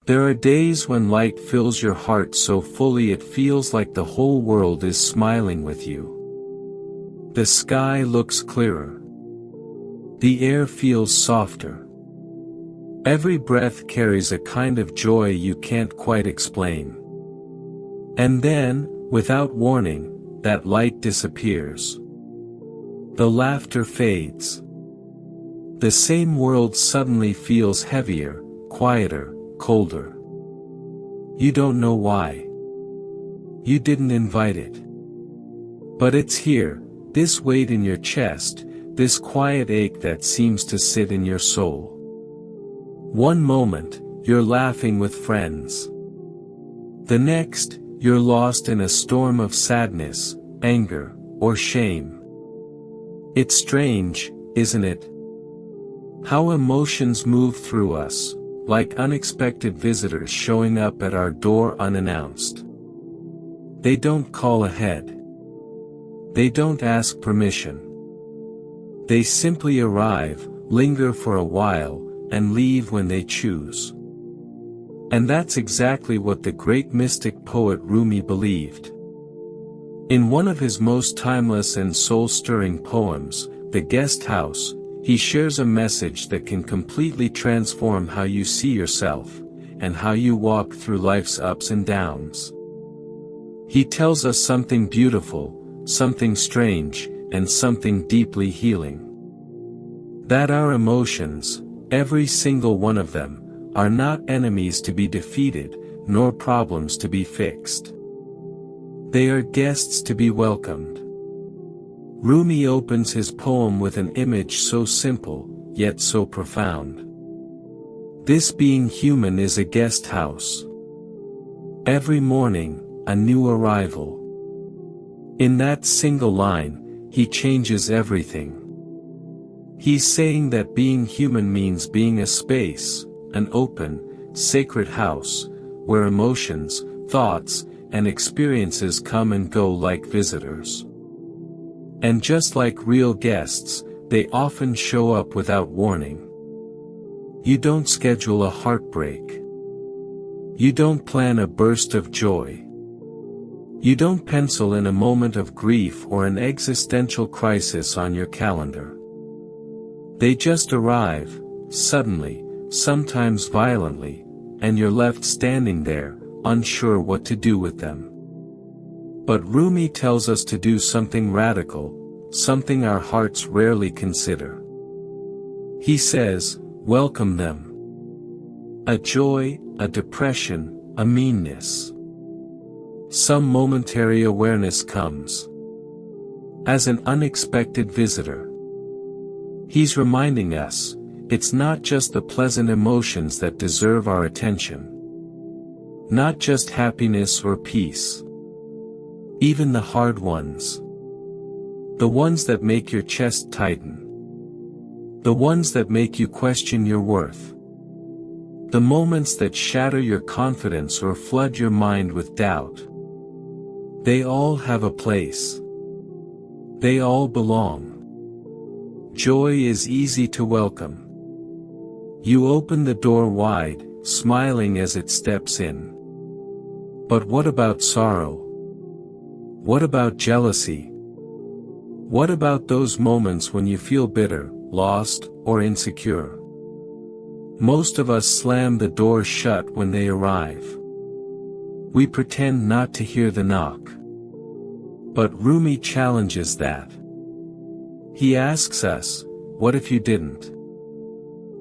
There are days when light fills your heart so fully it feels like the whole world is smiling with you. The sky looks clearer. The air feels softer. Every breath carries a kind of joy you can't quite explain. And then, without warning, that light disappears. The laughter fades. The same world suddenly feels heavier, quieter, colder. You don't know why. You didn't invite it. But it's here, this weight in your chest, this quiet ache that seems to sit in your soul. One moment, you're laughing with friends. The next, you're lost in a storm of sadness, anger, or shame. It's strange, isn't it? How emotions move through us, like unexpected visitors showing up at our door unannounced. They don't call ahead. They don't ask permission. They simply arrive, linger for a while, and leave when they choose. And that's exactly what the great mystic poet Rumi believed. In one of his most timeless and soul-stirring poems, The Guest House, he shares a message that can completely transform how you see yourself, and how you walk through life's ups and downs. He tells us something beautiful, something strange, and something deeply healing. That our emotions, every single one of them, are not enemies to be defeated, nor problems to be fixed. They are guests to be welcomed. Rumi opens his poem with an image so simple, yet so profound. This being human is a guest house. Every morning, a new arrival. In that single line, he changes everything. He's saying that being human means being a space, an open, sacred house, where emotions, thoughts, and experiences come and go like visitors. And just like real guests, they often show up without warning. You don't schedule a heartbreak. You don't plan a burst of joy. You don't pencil in a moment of grief or an existential crisis on your calendar. They just arrive, suddenly, sometimes violently, and you're left standing there, unsure what to do with them. But Rumi tells us to do something radical, something our hearts rarely consider. He says, welcome them. A joy, a depression, a meanness. Some momentary awareness comes. As an unexpected visitor. He's reminding us, it's not just the pleasant emotions that deserve our attention. Not just happiness or peace. Even the hard ones. The ones that make your chest tighten. The ones that make you question your worth. The moments that shatter your confidence or flood your mind with doubt. They all have a place. They all belong. Joy is easy to welcome. You open the door wide, smiling as it steps in. But what about sorrow? What about jealousy? What about those moments when you feel bitter, lost, or insecure? Most of us slam the door shut when they arrive. We pretend not to hear the knock. But Rumi challenges that. He asks us, what if you didn't?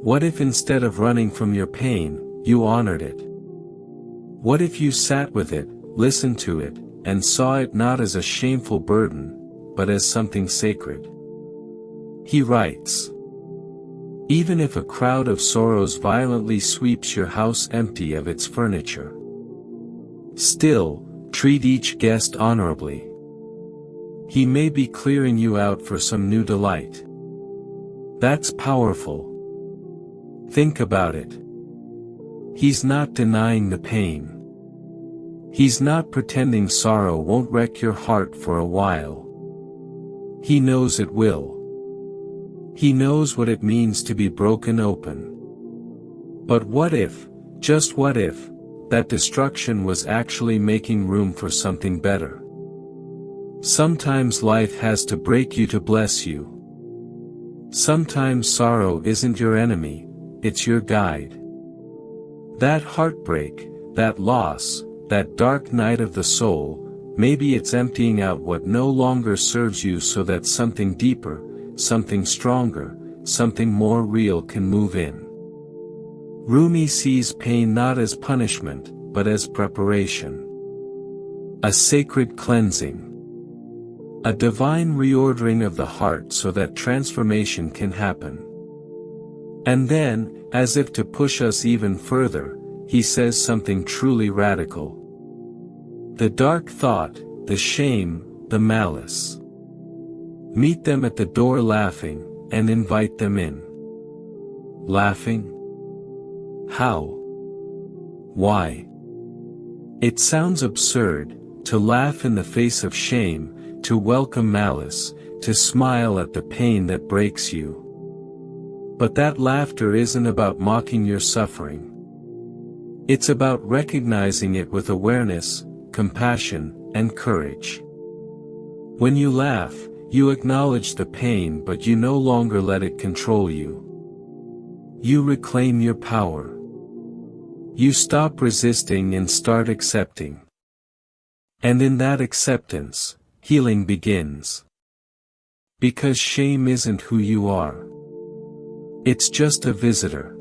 What if instead of running from your pain, you honored it? What if you sat with it, listened to it, and saw it not as a shameful burden, but as something sacred? He writes, even if a crowd of sorrows violently sweeps your house empty of its furniture, still, treat each guest honorably. He may be clearing you out for some new delight. That's powerful. Think about it. He's not denying the pain. He's not pretending sorrow won't wreck your heart for a while. He knows it will. He knows what it means to be broken open. But what if, Just what if that destruction was actually making room for something better? Sometimes life has to break you to bless you. Sometimes sorrow isn't your enemy, it's your guide. That heartbreak, that loss, that dark night of the soul, maybe it's emptying out what no longer serves you so that something deeper, something stronger, something more real can move in. Rumi sees pain not as punishment, but as preparation. A sacred cleansing. A divine reordering of the heart so that transformation can happen. And then, as if to push us even further, he says something truly radical. The dark thought, the shame, the malice. Meet them at the door laughing, and invite them in. Laughing? How? Why? It sounds absurd, to laugh in the face of shame, to welcome malice, to smile at the pain that breaks you. But that laughter isn't about mocking your suffering. It's about recognizing it with awareness, compassion, and courage. When you laugh, you acknowledge the pain but you no longer let it control you. You reclaim your power. You stop resisting and start accepting. And in that acceptance, healing begins. Because shame isn't who you are. It's just a visitor.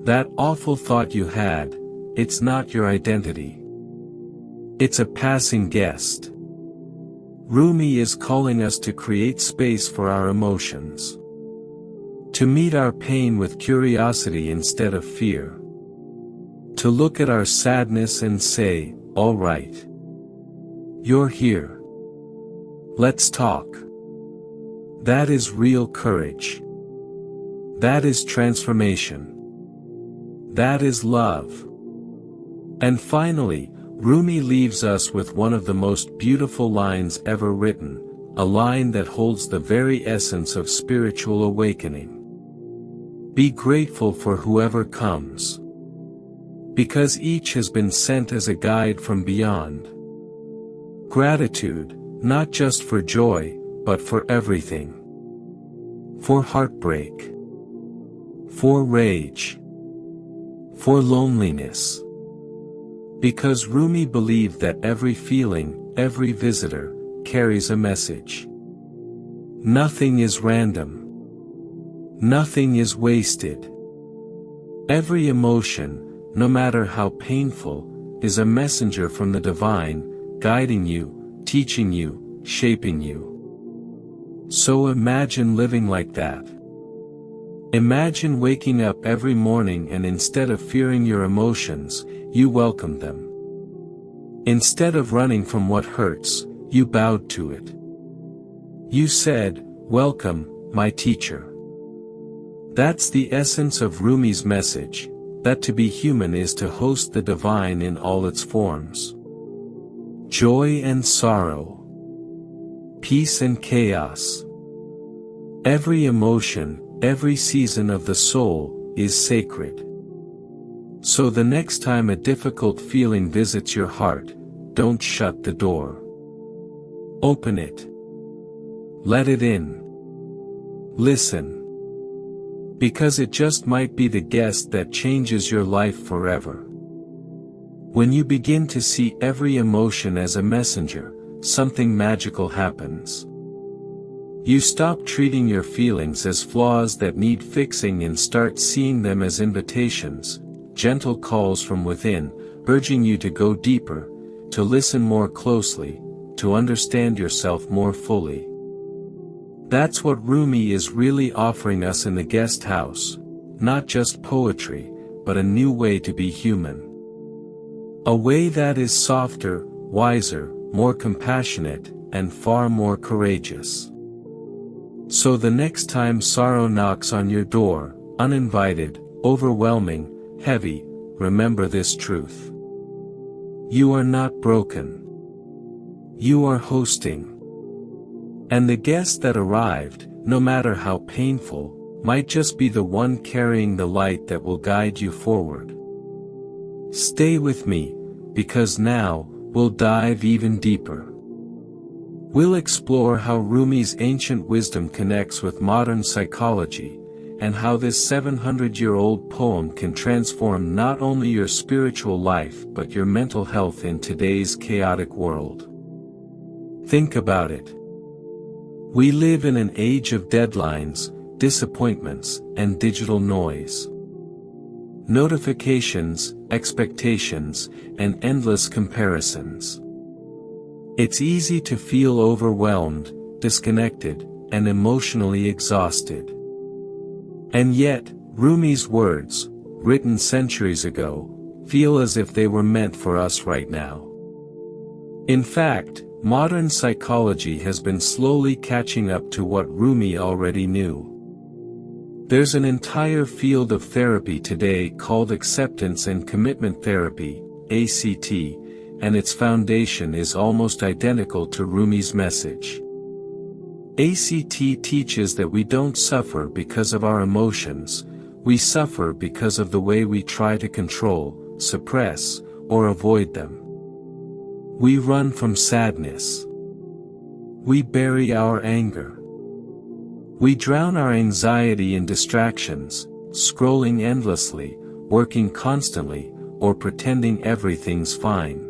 That awful thought you had, it's not your identity. It's a passing guest. Rumi is calling us to create space for our emotions. To meet our pain with curiosity instead of fear. To look at our sadness and say, all right. You're here. Let's talk. That is real courage. That is transformation. That is love. And finally, Rumi leaves us with one of the most beautiful lines ever written, a line that holds the very essence of spiritual awakening. Be grateful for whoever comes. Because each has been sent as a guide from beyond. Gratitude, not just for joy, but for everything. For heartbreak. For rage. For loneliness. Because Rumi believed that every feeling, every visitor, carries a message. Nothing is random. Nothing is wasted. Every emotion, no matter how painful, is a messenger from the divine, guiding you, teaching you, shaping you. So imagine living like that. Imagine waking up every morning and instead of fearing your emotions, you welcomed them. Instead of running from what hurts, you bowed to it. You said, "Welcome, my teacher." That's the essence of Rumi's message, that to be human is to host the divine in all its forms. Joy and sorrow. Peace and chaos. Every emotion, every season of the soul, is sacred. So the next time a difficult feeling visits your heart, don't shut the door. Open it. Let it in. Listen. Because it just might be the guest that changes your life forever. When you begin to see every emotion as a messenger, something magical happens. You stop treating your feelings as flaws that need fixing and start seeing them as invitations, gentle calls from within, urging you to go deeper, to listen more closely, to understand yourself more fully. That's what Rumi is really offering us in the guest house, not just poetry, but a new way to be human. A way that is softer, wiser, more compassionate, and far more courageous. So the next time sorrow knocks on your door, uninvited, overwhelming, heavy, remember this truth. You are not broken. You are hosting. And the guest that arrived, no matter how painful, might just be the one carrying the light that will guide you forward. Stay with me, because now, we'll dive even deeper. We'll explore how Rumi's ancient wisdom connects with modern psychology, and how this 700-year-old poem can transform not only your spiritual life but your mental health in today's chaotic world. Think about it. We live in an age of deadlines, disappointments, and digital noise. Notifications, expectations, and endless comparisons. It's easy to feel overwhelmed, disconnected, and emotionally exhausted. And yet, Rumi's words, written centuries ago, feel as if they were meant for us right now. In fact, modern psychology has been slowly catching up to what Rumi already knew. There's an entire field of therapy today called acceptance and commitment therapy, ACT, and its foundation is almost identical to Rumi's message. ACT teaches that we don't suffer because of our emotions, we suffer because of the way we try to control, suppress, or avoid them. We run from sadness. We bury our anger. We drown our anxiety in distractions, scrolling endlessly, working constantly, or pretending everything's fine.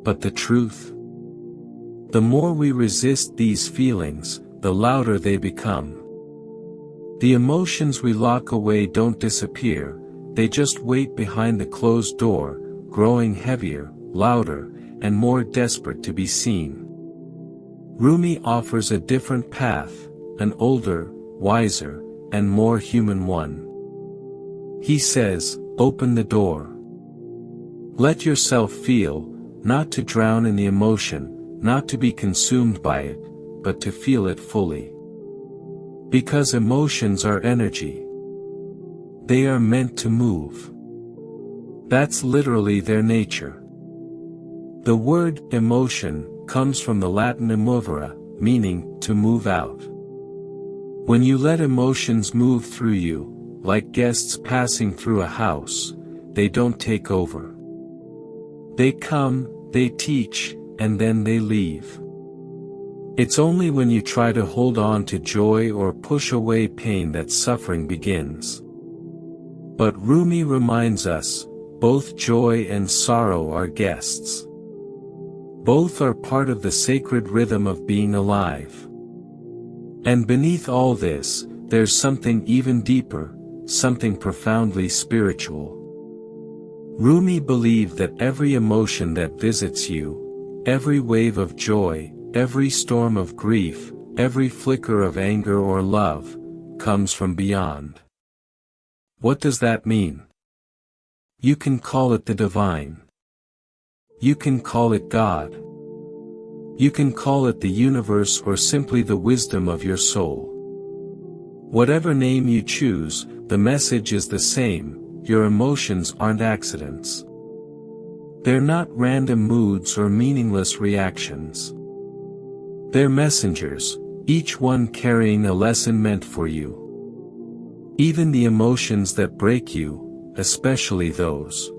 But the truth? The more we resist these feelings, the louder they become. The emotions we lock away don't disappear, they just wait behind the closed door, growing heavier, louder, and more desperate to be seen. Rumi offers a different path, an older, wiser, and more human one. He says, open the door. Let yourself feel, not to drown in the emotion, not to be consumed by it, but to feel it fully. Because emotions are energy. They are meant to move. That's literally their nature. The word emotion comes from the Latin emovere, meaning to move out. When you let emotions move through you, like guests passing through a house, they don't take over. They come, they teach, and then they leave. It's only when you try to hold on to joy or push away pain that suffering begins. But Rumi reminds us, both joy and sorrow are guests. Both are part of the sacred rhythm of being alive. And beneath all this, there's something even deeper, something profoundly spiritual. Rumi believed that every emotion that visits you, every wave of joy, every storm of grief, every flicker of anger or love, comes from beyond. What does that mean? You can call it the divine. You can call it God. You can call it the universe or simply the wisdom of your soul. Whatever name you choose, the message is the same. Your emotions aren't accidents. They're not random moods or meaningless reactions. They're messengers, each one carrying a lesson meant for you. Even the emotions that break you, especially those.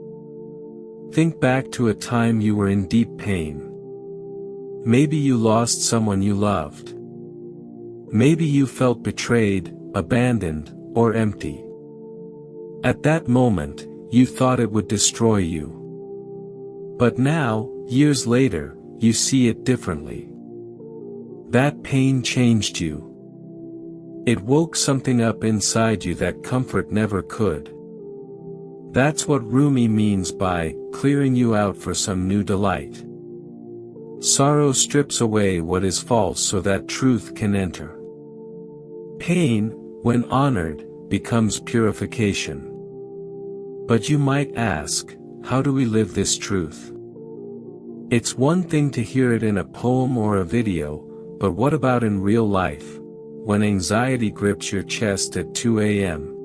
Think back to a time you were in deep pain. Maybe you lost someone you loved. Maybe you felt betrayed, abandoned, or empty. At that moment, you thought it would destroy you. But now, years later, you see it differently. That pain changed you. It woke something up inside you that comfort never could. That's what Rumi means by clearing you out for some new delight. Sorrow strips away what is false so that truth can enter. Pain, when honored, becomes purification. But you might ask, how do we live this truth? It's one thing to hear it in a poem or a video, but what about in real life, when anxiety grips your chest at 2 a.m.?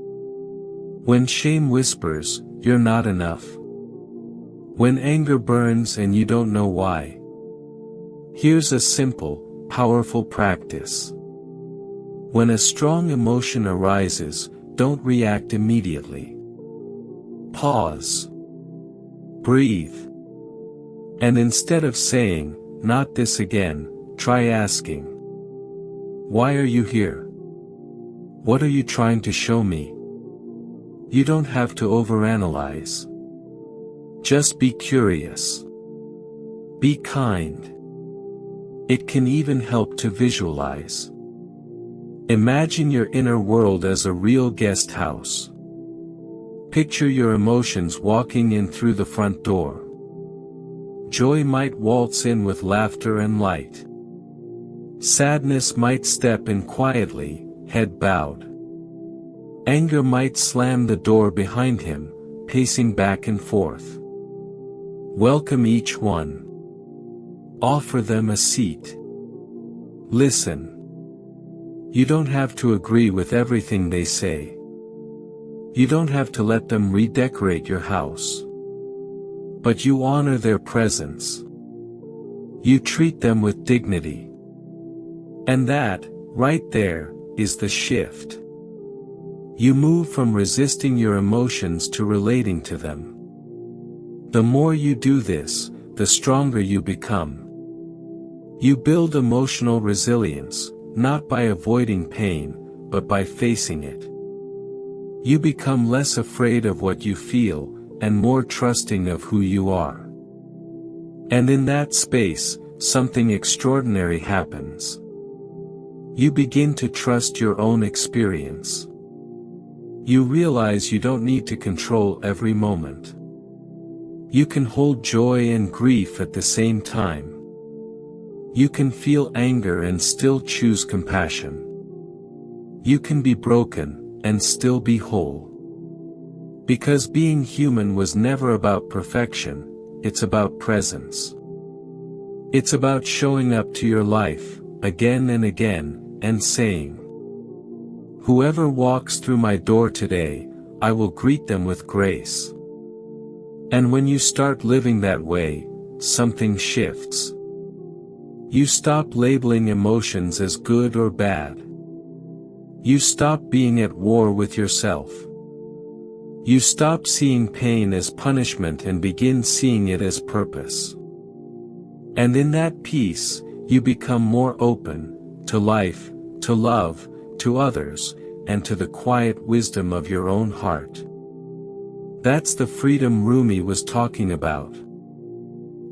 When shame whispers, you're not enough. When anger burns and you don't know why. Here's a simple, powerful practice. When a strong emotion arises, don't react immediately. Pause. Breathe. And instead of saying, "Not this again," try asking, "Why are you here? What are you trying to show me?" You don't have to overanalyze. Just be curious. Be kind. It can even help to visualize. Imagine your inner world as a real guest house. Picture your emotions walking in through the front door. Joy might waltz in with laughter and light. Sadness might step in quietly, head bowed. Anger might slam the door behind him, pacing back and forth. Welcome each one. Offer them a seat. Listen. You don't have to agree with everything they say. You don't have to let them redecorate your house. But you honor their presence. You treat them with dignity. And that, right there, is the shift. You move from resisting your emotions to relating to them. The more you do this, the stronger you become. You build emotional resilience, not by avoiding pain, but by facing it. You become less afraid of what you feel, and more trusting of who you are. And in that space, something extraordinary happens. You begin to trust your own experience. You realize you don't need to control every moment. You can hold joy and grief at the same time. You can feel anger and still choose compassion. You can be broken, and still be whole. Because being human was never about perfection, it's about presence. It's about showing up to your life, again and again, and saying, "Whoever walks through my door today, I will greet them with grace." And when you start living that way, something shifts. You stop labeling emotions as good or bad. You stop being at war with yourself. You stop seeing pain as punishment and begin seeing it as purpose. And in that peace, you become more open, to life, to love, to others, and to the quiet wisdom of your own heart. That's the freedom Rumi was talking about.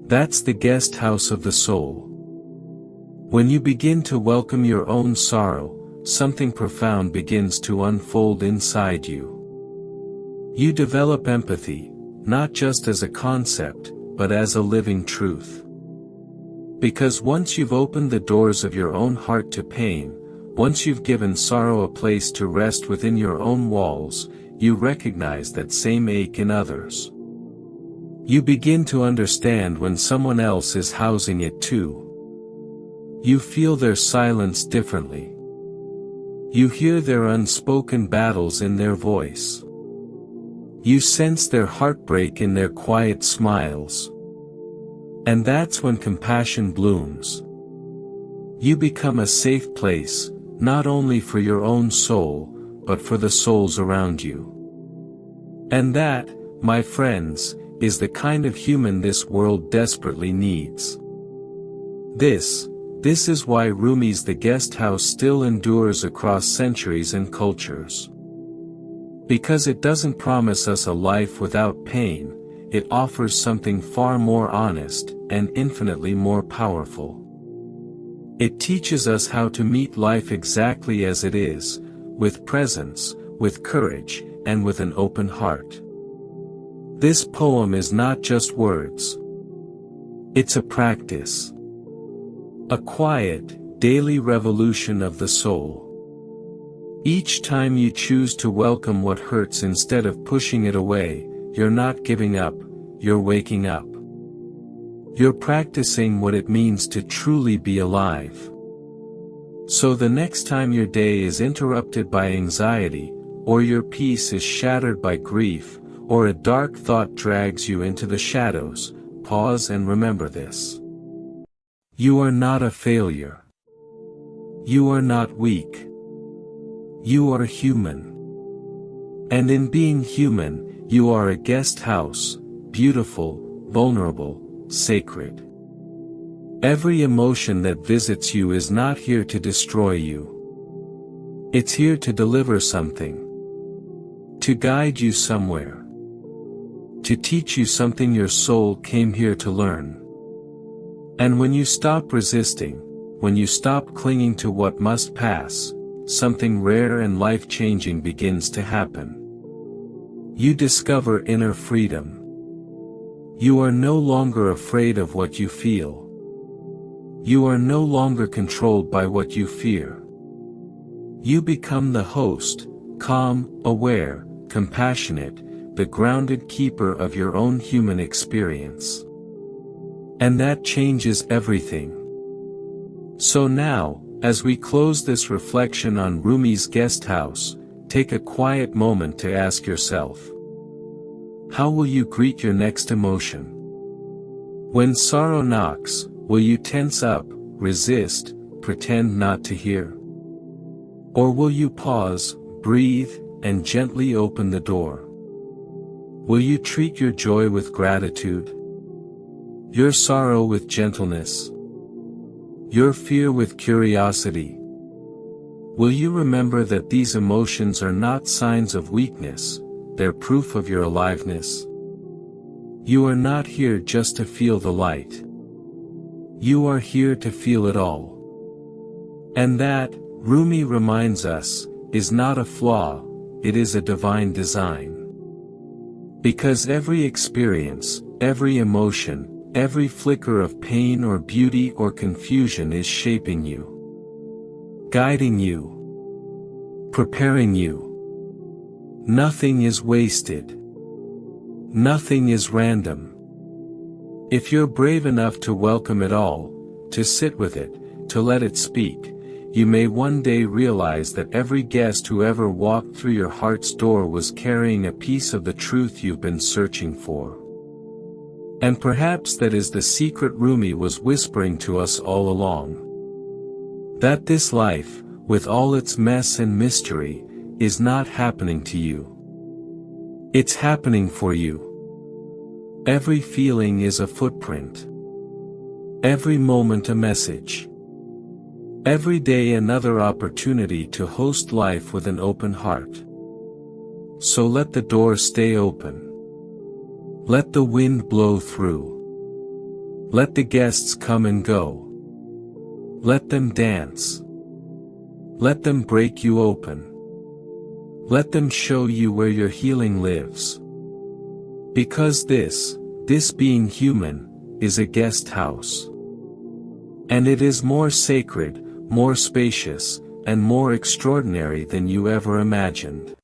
That's the guest house of the soul. When you begin to welcome your own sorrow, something profound begins to unfold inside you. You develop empathy, not just as a concept, but as a living truth. Because once you've opened the doors of your own heart to pain, once you've given sorrow a place to rest within your own walls, you recognize that same ache in others. You begin to understand when someone else is housing it too. You feel their silence differently. You hear their unspoken battles in their voice. You sense their heartbreak in their quiet smiles. And that's when compassion blooms. You become a safe place, not only for your own soul, but for the souls around you. And that, my friends, is the kind of human this world desperately needs. This is why Rumi's The Guest House still endures across centuries and cultures. Because it doesn't promise us a life without pain, it offers something far more honest, and infinitely more powerful. It teaches us how to meet life exactly as it is, with presence, with courage, and with an open heart. This poem is not just words. It's a practice. A quiet, daily revolution of the soul. Each time you choose to welcome what hurts instead of pushing it away, you're not giving up, you're waking up. You're practicing what it means to truly be alive. So the next time your day is interrupted by anxiety, or your peace is shattered by grief, or a dark thought drags you into the shadows, pause and remember this. You are not a failure. You are not weak. You are human. And in being human, you are a guest house, beautiful, vulnerable, sacred. Every emotion that visits you is not here to destroy you. It's here to deliver something. To guide you somewhere. To teach you something your soul came here to learn. And when you stop resisting, when you stop clinging to what must pass, something rare and life-changing begins to happen. You discover inner freedom. You are no longer afraid of what you feel. You are no longer controlled by what you fear. You become the host, calm, aware, compassionate, the grounded keeper of your own human experience. And that changes everything. So now, as we close this reflection on Rumi's guest house, take a quiet moment to ask yourself, how will you greet your next emotion? When sorrow knocks, will you tense up, resist, pretend not to hear? Or will you pause, breathe, and gently open the door? Will you treat your joy with gratitude? Your sorrow with gentleness? Your fear with curiosity? Will you remember that these emotions are not signs of weakness, they're proof of your aliveness? You are not here just to feel the light. You are here to feel it all. And that, Rumi reminds us, is not a flaw, it is a divine design. Because every experience, every emotion, every flicker of pain or beauty or confusion is shaping you, guiding you, preparing you. Nothing is wasted. Nothing is random. If you're brave enough to welcome it all, to sit with it, to let it speak, you may one day realize that every guest who ever walked through your heart's door was carrying a piece of the truth you've been searching for. And perhaps that is the secret Rumi was whispering to us all along. That this life, with all its mess and mystery, is not happening to you. It's happening for you. Every feeling is a footprint. Every moment a message. Every day another opportunity to host life with an open heart. So let the door stay open. Let the wind blow through. Let the guests come and go. Let them dance. Let them break you open. Let them show you where your healing lives. Because this being human, is a guest house. And it is more sacred, more spacious, and more extraordinary than you ever imagined.